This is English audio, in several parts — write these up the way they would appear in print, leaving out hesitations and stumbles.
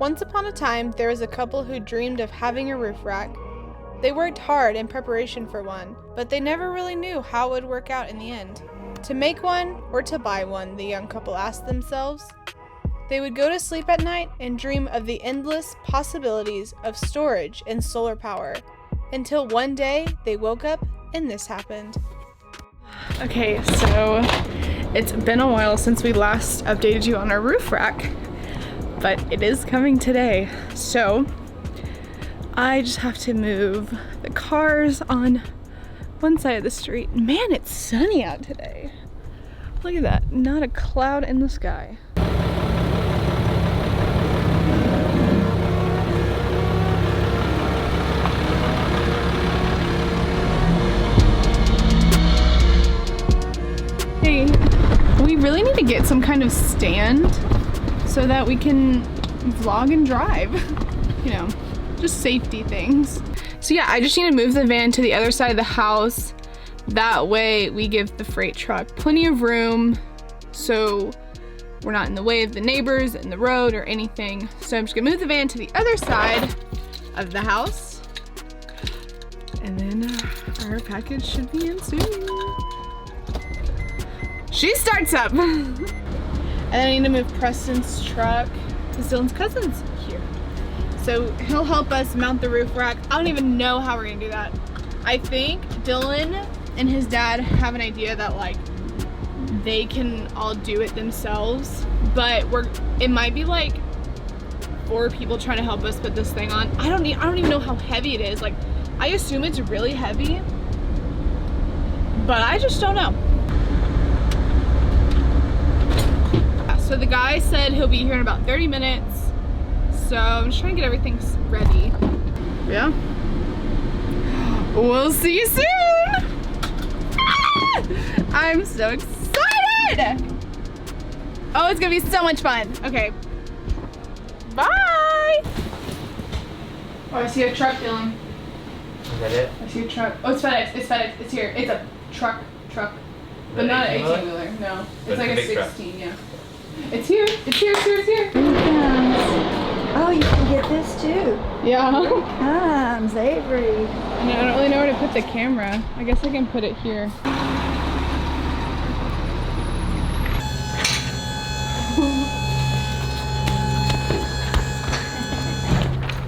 Once upon a time, there was a couple who dreamed of having a roof rack. They worked hard in preparation for one, but they never really knew how it would work out in the end. To make one or to buy one, the young couple asked themselves. They would go to sleep at night and dream of the endless possibilities of storage and solar power, until one day they woke up and this happened. Okay, so it's been a while since we last updated you on our roof rack, but it is coming today. So I just have to move the cars on one side of the street. Man, it's sunny out today. Look at that, not a cloud in the sky. Hey, we really need to get some kind of stand so that we can vlog and drive, you know, just safety things. So yeah, I just need to move the van to the other side of the house. That way we give the freight truck plenty of room so we're not in the way of the neighbors and the road or anything. So I'm just gonna move the van to the other side of the house, and then our package should be in soon. She starts up. And I need to move Preston's truck because Dylan's cousin's here. So he'll help us mount the roof rack. I don't even know how we're gonna do that. I think Dylan and his dad have an idea that like they can all do it themselves, but it might be like 4 people trying to help us put this thing on. I don't even know how heavy it is. Like, I assume it's really heavy, but I just don't know. So the guy said he'll be here in about 30 minutes. So I'm just trying to get everything ready. Yeah. We'll see you soon. Ah! I'm so excited. Oh, it's gonna be so much fun. Okay. Bye. Oh, I see a truck, Dylan. Is that it? I see a truck. Oh, it's FedEx. It's FedEx. It's here. It's a truck. But not an 18-wheeler. No. It's like a 16, truck. Yeah. It's here. It's here. It's here. It's here. Oh, you can get this too. Yeah. Here it comes, Avery. I don't really know where to put the camera. I guess I can put it here.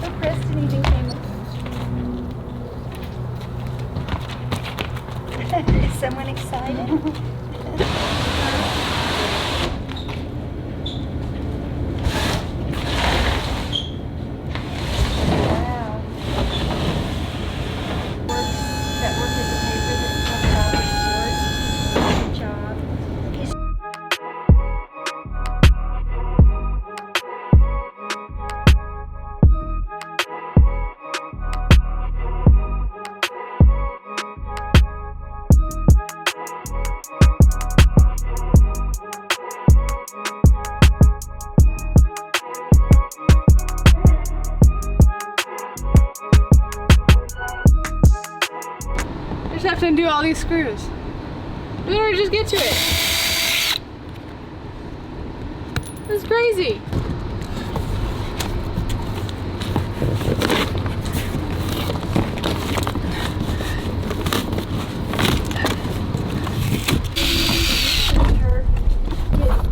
So Preston even came. Is someone excited? Just have to undo all these screws. We don't just get to it. That's crazy.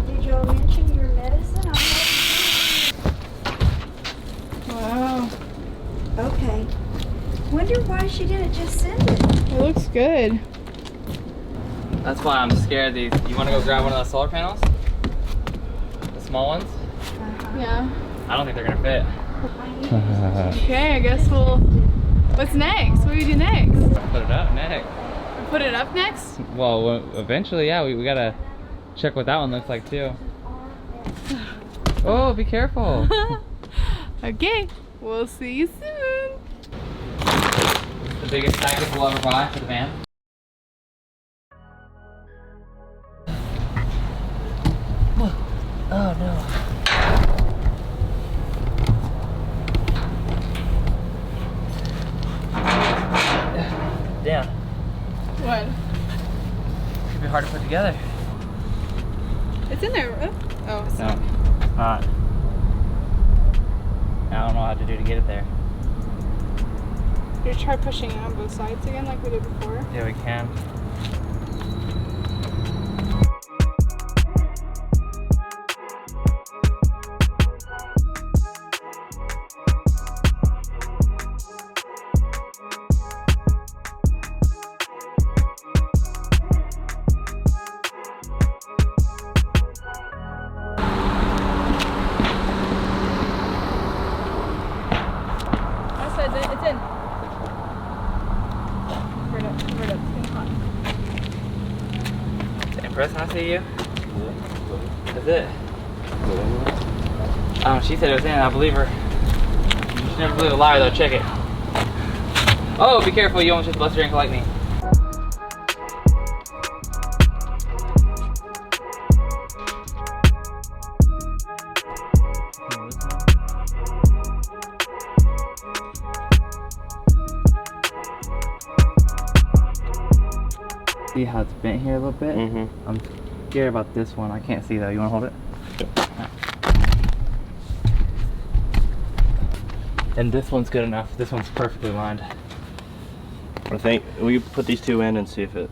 Did y'all mention your medicine? Wow. Okay. Wonder why she didn't just send it. It looks good. That's why I'm scared. You want to go grab one of those solar panels? The small ones? Yeah. I don't think they're gonna fit. Okay, I guess what's next? What do we do next? Put it up next. Put it up next? Well, eventually, yeah. We gotta check what that one looks like too. Oh, be careful. Okay, we'll see you soon. The biggest package we'll ever buy for the van. Oh no. Damn. What? Could be hard to put together. It's in there. Oh, it's No, not. what I have to do to get it there. You try pushing it on both sides again like we did before. Yeah, we can. It's in. Impressed when I see you? That's it. She said it was in. I believe her. You should never believe a liar though. Check it. Oh, be careful. You almost just bust your ankle like me. See how it's bent here a little bit? Mm-hmm. I'm scared about this one. I can't see though. You want to hold it? Yep. And this one's good enough. This one's perfectly lined. I think we put these two in and see if it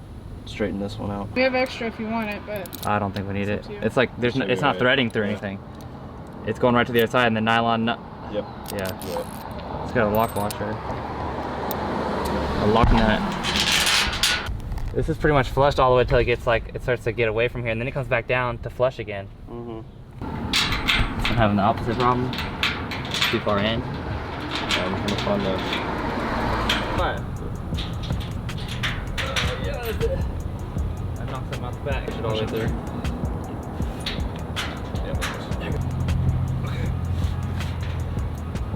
straightened this one out. We have extra if you want it, but I don't think we need it. It's like there's no, it's not threading through anything. It's going right to the other side, and the nylon nut. Yep. Yeah. It's got a lock washer. A lock nut. This is pretty much flushed all the way till it gets like, it starts to get away from here, and then it comes back down to flush again. I'm having the opposite problem. Too far in. I'm gonna find the... Fine. Yeah, that's it. I knocked them out the back. Should all the way through.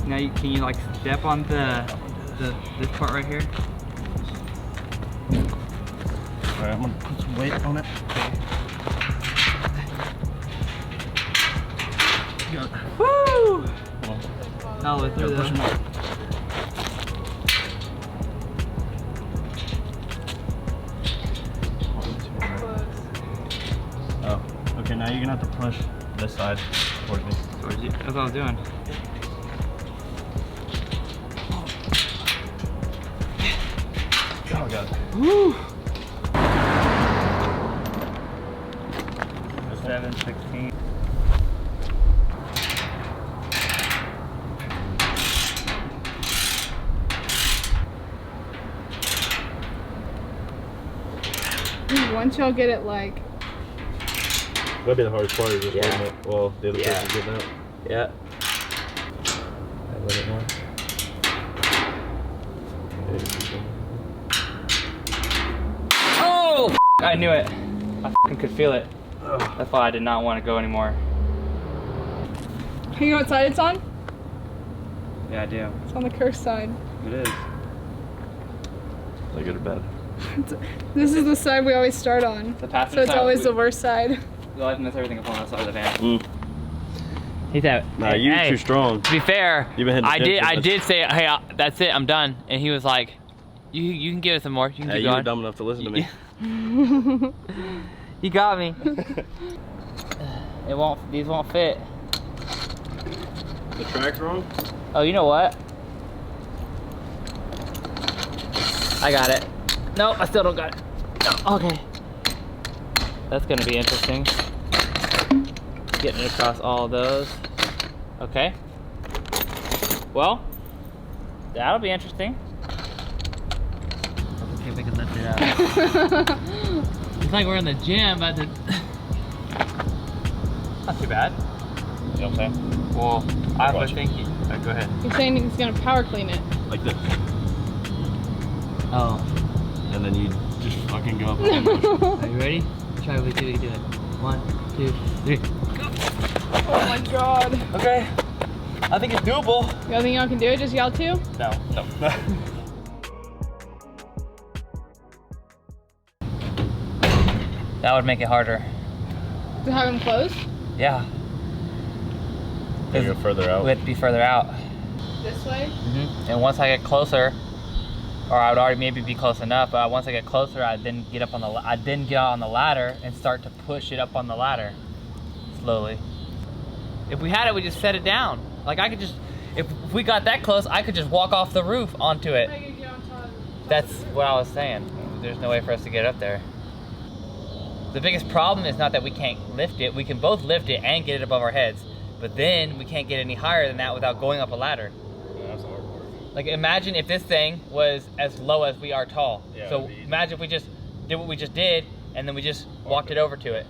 Now, can you like step on this part right here? Alright, I'm gonna put some weight on it. Woo! All the way through there. Oh, okay, now you're gonna have to push this side towards me. Towards you. That's what I was doing. Oh god. Woo! 7/16. once y'all get it like... That'd be the hardest part is just letting it, well, the other person getting out. Yeah. A little bit more. Oh! I knew it. I could feel it. That's why I did not want to go anymore. You know what side it's on? Yeah, I do. It's on the curse side. It is. Is that good or bad? This is the side we always start on. The passenger so it's side, always the worst side. We always miss everything up on that side of the van. He's out. Nah, you're too strong. To be fair, You've been hitting I did say, hey, that's it, I'm done. And he was like, you can give us some more. You can keep you going. were dumb enough to listen to me. You got me. These won't fit. The track's wrong? Oh, you know what? I got it. Nope, I still don't got it. No, okay. That's gonna be interesting. Getting it across all of those. Okay. Well, that'll be interesting. Let's see if we can lift it up. It's like we're in the gym, but not too bad. You know what I'm saying? Well, I was thinking. Right, go ahead. You're saying he's gonna power clean it. Like this. Oh. And then you just fucking go up. Are you ready? Try we can do it. 1, 2, 3. Go. Oh my god. Okay. I think it's doable. Y'all think y'all can do it? Just y'all two? No. That would make it harder. To have him close? Yeah. You go further out. We have to be further out. This way? And once I get closer, or I would already maybe be close enough, but once I get closer, I then get out on the ladder and start to push it up on the ladder slowly. If we had it, we just set it down. Like I could just, if we got that close, I could just walk off the roof onto it. That's what I was saying. There's no way for us to get up there. The biggest problem is not that we can't lift it. We can both lift it and get it above our heads. But then we can't get any higher than that without going up a ladder. Yeah, that's hard work. Like imagine if this thing was as low as we are tall. Yeah, so imagine if we just did what we just did and then we just walked it over to it.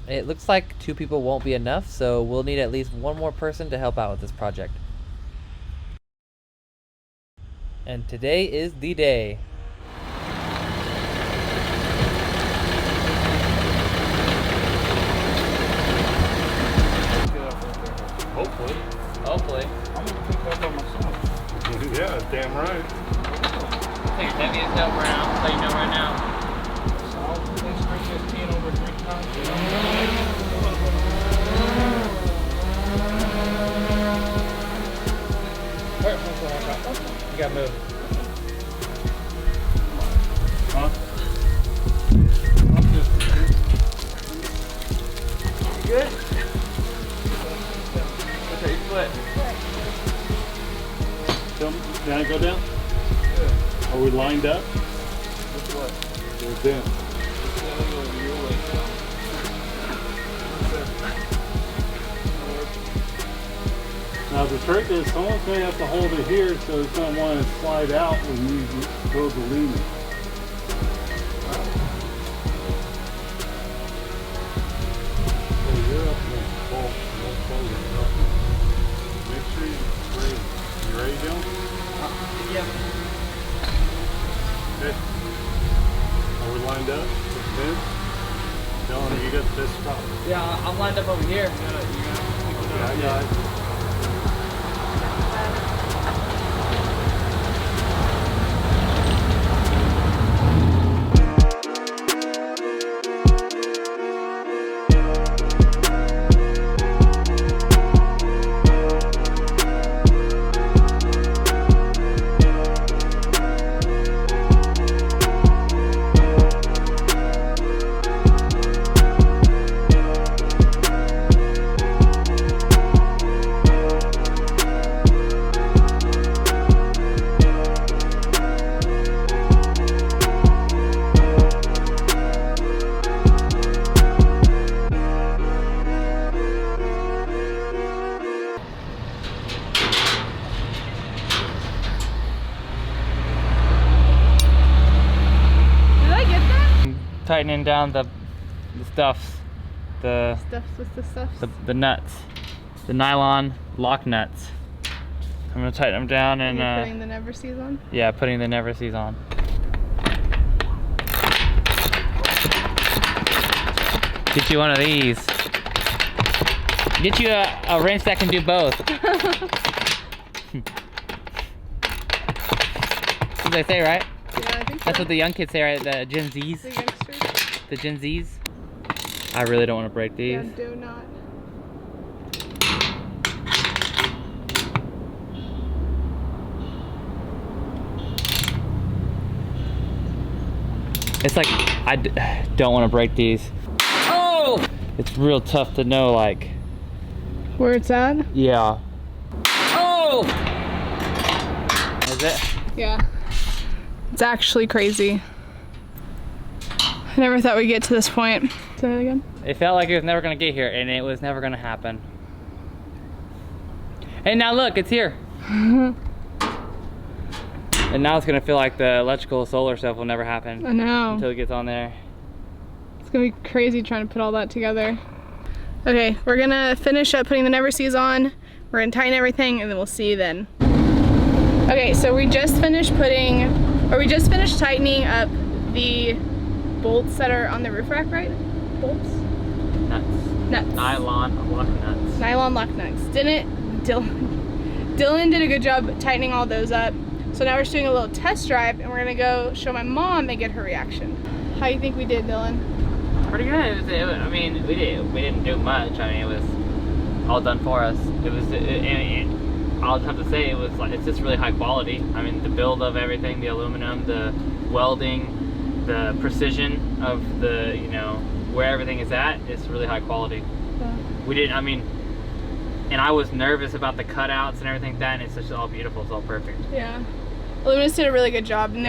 It looks like 2 people won't be enough, so we'll need at least 1 more person to help out with this project. And today is the day. Hopefully. Hopefully. I'm gonna pick that up myself. Yeah, damn right. Take your heaviest up right now, so you know right now. So I'll string this 10 over 3 times. You gotta move. Huh? Good? Okay, your foot. Can I go down? Yeah. Are we lined up? Which way? We're down. Now the trick is someone's going to have to hold it here so it's going to want to slide out when you go to lean it. So you're up against the ball. Don't fold it up. Make sure you're ready. You ready, Dylan? Yeah. Okay. Are we lined up? Good? Dylan, you got this spot. Yeah, I'm lined up over here. Yeah, I got it. Tightening down the stuffs, the nuts, the nylon lock nuts. I'm gonna tighten them down and putting the never sees on? Yeah, putting the never sees on. Get you one of these. Get you a wrench that can do both. That's what they say, right? Yeah, I think so. That's what the young kids say, right? The Gen Zs. The youngsters. The Gen Zs. I really don't want to break these. Yeah, do not. It's like, I don't want to break these. Oh! It's real tough to know, like. Where it's at? Yeah. Oh! Is it? Yeah. It's actually crazy. I never thought we'd get to this point. Say that again? It felt like it was never going to get here, and it was never going to happen. And now look, it's here. And now it's going to feel like the electrical solar stuff will never happen. I know. Until it gets on there. It's going to be crazy trying to put all that together. Okay, we're going to finish up putting the never sees on. We're going to tighten everything, and then we'll see you then. Okay, so we just finished tightening up the bolts that are on the roof rack, right? Bolts? Nuts. Nuts. Nylon lock nuts. Nylon lock nuts. Dylan did a good job tightening all those up. So now we're just doing a little test drive, and we're gonna go show my mom and get her reaction. How do you think we did, Dylan? Pretty good. I mean, we didn't do much. I mean, it was all done for us. I'll just have to say it's just really high quality. I mean, the build of everything, the aluminum, the welding, the precision of the, you know, where everything is at, it's really high quality. Yeah. And I was nervous about the cutouts and everything like that, and it's just all beautiful, it's all perfect. Yeah. Aluminess did a really good job, and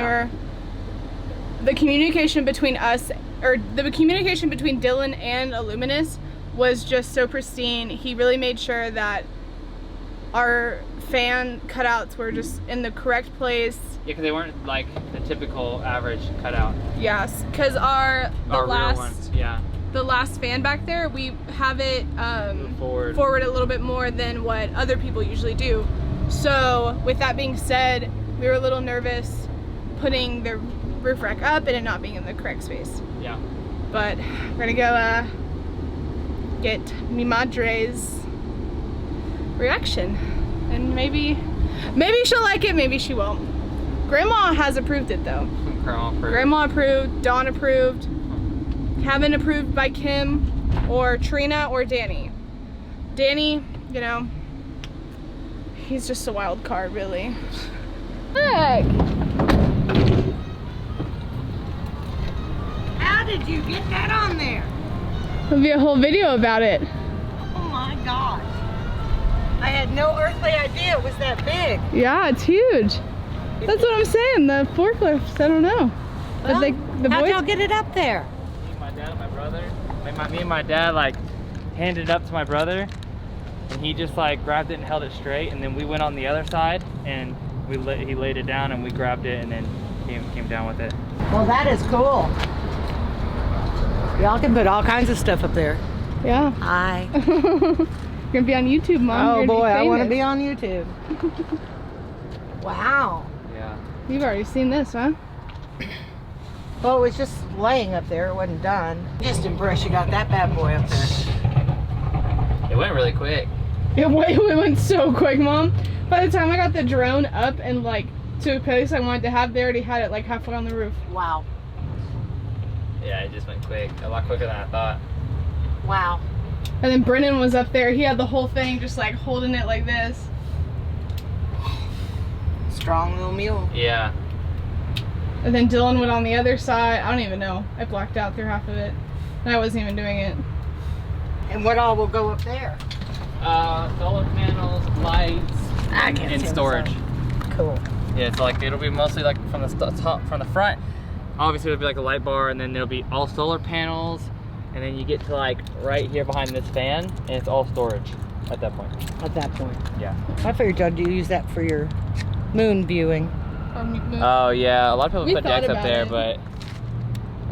the communication between us, or the communication between Dylan and Aluminess was just so pristine. He really made sure that our fan cutouts were just in the correct place. Yeah, because they weren't like the typical average cutout. Yes, because the last fan back there, we have it forward a little bit more than what other people usually do. So with that being said, we were a little nervous putting the roof rack up and it not being in the correct space. Yeah. But we're gonna go get mi madre's reaction, and maybe she'll like it, maybe she won't. Grandma has approved it though. Grandma approved, Dawn approved, haven't approved by Kim or Trina or Danny. Danny, you know, he's just a wild card, really. Look! How did you get that on there? There'll be a whole video about it. Oh my gosh. I had no earthly idea it was that big. Yeah, it's huge. That's what I'm saying. The forklifts, I don't know. Well, the how'd boys, y'all get it up there? Me and my dad and my brother. Me and my dad like handed it up to my brother, and he just like grabbed it and held it straight, and then we went on the other side and he laid it down and we grabbed it and then came down with it. Well, that is cool. Y'all can put all kinds of stuff up there. Yeah. Hi. You're gonna be on YouTube, Mom. Oh You're gonna boy, be I want to famous. be on YouTube. Wow. Yeah. You've already seen this, huh? Well, it was just laying up there. It wasn't done. Just impressed you got that bad boy up there. It went really quick. It went so quick, Mom. By the time I got the drone up and like to a place I wanted to have, they already had it like halfway on the roof. Wow. Yeah, it just went quick. A lot quicker than I thought. Wow. And then Brennan was up there. He had the whole thing just like holding it like this. Strong little mule. Yeah. And then Dylan went on the other side. I don't even know. I blacked out through half of it. And I wasn't even doing it. And what all will go up there? Solar panels, lights, and storage. Cool. Yeah, it's like it'll be mostly like from the front. Obviously, it'll be like a light bar, and then there'll be all solar panels, and then you get to like right here behind this fan, and it's all storage at that point. At that point. Yeah. I figured y'all use that for your moon viewing. Oh yeah, a lot of people We put thought decks up about there, it. but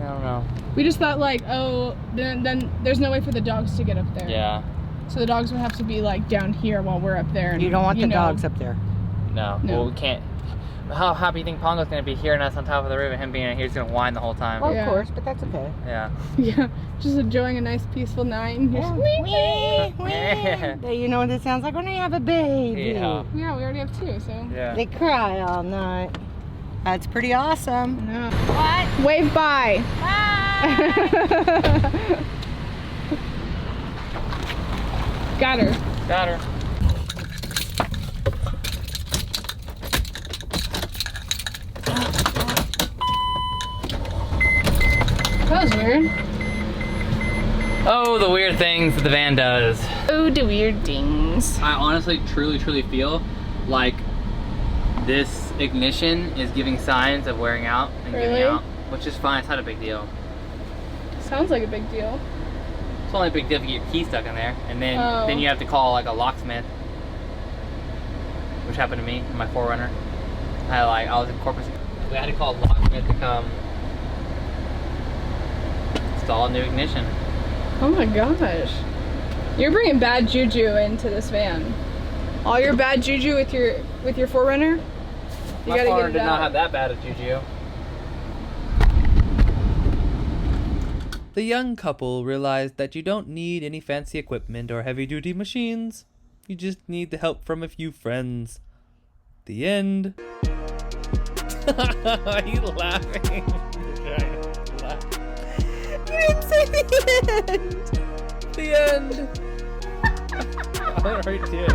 I don't know. We just thought like, oh, then there's no way for the dogs to get up there. Yeah. So the dogs would have to be like down here while we're up there. And, You don't want the know, dogs up there. No. No. Well, we can't. How happy do you think Pongo's gonna be hearing us on top of the roof and him being in here? He's gonna whine the whole time. Well, Yeah. of course, but that's okay. Yeah. Yeah, just enjoying a nice peaceful night. And just, Wee, wee. Yeah. You know what it sounds like when you have a baby. Yeah. yeah, we already have two, so. Yeah. They cry all night. That's pretty awesome. No. What? Wave bye. Got her. Got her. That was weird. Oh, the weird things that the van does. Oh, the weird things. I honestly, truly feel like this ignition is giving signs of wearing out and Really? giving out, which is fine. It's not a big deal. Sounds like a big deal. It's only a big deal if you get your key stuck in there, and then Oh. then you have to call like a locksmith, which happened to me in my 4Runner. I was in Corpus. We had to call a locksmith to come install a new ignition. Oh my gosh. You're bringing bad juju into this van. All your bad juju with your 4Runner? You My gotta car get it did not out. have that bad a juju. The young couple realized that you don't need any fancy equipment or heavy-duty machines. You just need the help from a few friends. The end. Are you laughing? You're trying to laugh. You didn't say the end! The end! I already did.